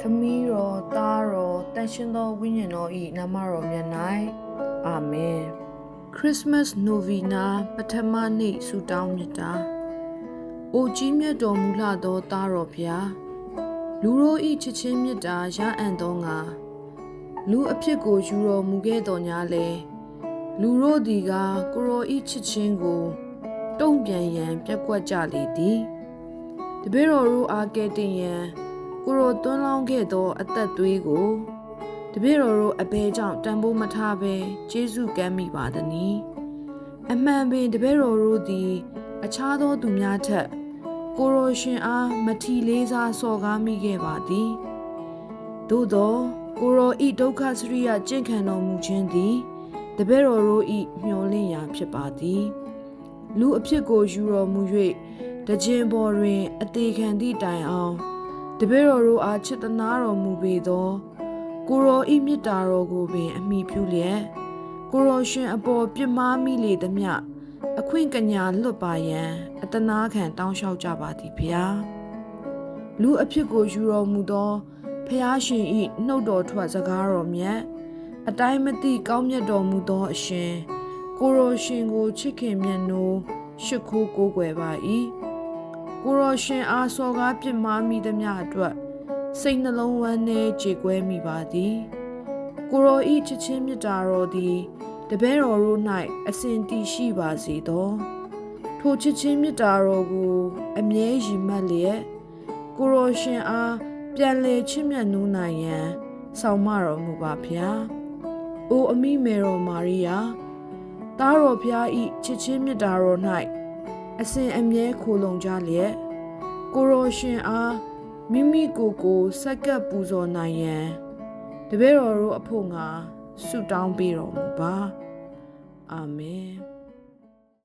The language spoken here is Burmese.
သမီးတော်သားတော်တန်ရှင်သောဝိညာဉ်တော်၏နာမတော်မြတ်၌အာမင်ခရစ်မတ်နိုဗီနာပထမနေ့ဆုတောင်းမြတ်တာအိုကြီးမြတ်တော်မူလှသောသားတော်ဖျားလူတို့၏ချစ်ချင်းမြတ်တာရအံ့သောငါလူအဖြစ်ကိုယူတော်မူခဲ့တော်ညာလေလူတို့သည်ကကိုရော၏ချစ်ချင်းကိုတုံ့ပြန်ရန်ပြက်ကွက်ကြလေသည်တပည့်တော်တို့အားကဲ့တင်ရန်ကိုရောသွန်းလောင်းခဲ့သောအသက်သွေးကိုတပည့်တော်တို့အဘဲကြောင့်တန်ဖိုးမထားဘဲကျေးဇူးကမ်းမိပါသနည်းအမှန်ပင်တပည့်တော်တို့သည်အခြားသောသူများထက်ကိုရောရှင်အားမထီလေးစားစော်ကားမိခဲ့ပါသည်သို့သောကိုရောဤဒုက္ခစရိယကျင့်ခံတော်မူခြင်းသည်တပည့်တော်တို့ဤမျှော်လင့်ရာဖြစ်ပါသည်လူအဖြစ်ကိုယူတော်မူ၍တခြင်းပေါ်တွင်အသေးခံသည့်တိုင်အောင်တပည့်တော်တို့အားချစ်သနာတော်မူပေသောကိုရောဤမေတ္တာတော်ကိုပင်အမိပြုလျက်ကိုရောရှင်အပေါ်ပြစ်မှားမိလေသမျှအခွင့်ကညာလွတ်ပါရန်အတနာခံတောင်းလျှောက်ကြပါသည်ဖျားလူအဖြစ်ကိုယူတော်မူသောဖျားရှင်ဤနှုတ်တော်ထွက်စကားတော်မြတ်အတိုင်းမသိကောင်းမြတ်တော်မူသောအရှင်ကိုရောရှင်ကိုချစ်ခင်မြတ်နိုးရှ िख ိုးကိုးကွယ်ပါ၏ကိုရောရှင်အားစော်ကားပြစ်မှားမိသမျှအတွက်စိတ်နှလုံးဝမ်းနည်းကြေကွဲမိပါသည်ကိုရောဤချစ်ချင်းမြတ်တာတော်သည်တပည့်တော်တို့၌အစဉ်တည်ရှိပါစေသောထိုချစ်ချင်းမြတ်တာတော်ကိုအမြဲရည်မှတ်လျက်ကိုရောရှင်အားပြန်လည်ချစ်မြတ်နိုးနိုင်ရန်ဆောင်မတော်မူပါဖျားအိုအမိမေတော်မာရိယာသားတော်ဖျားဤချစ်ချင်းမြတ်တာတော်၌အစဉ်အမြဲခိုလုံကြလျက်ကိုရောရှင်အားမိမိကိုယ်ကိုစက္ကပ်ပူဇော်နိုင်ရန်တပည့်တော်တို့အဖို့ငါဆုတောင်းပေးတော်မူပါအာမင်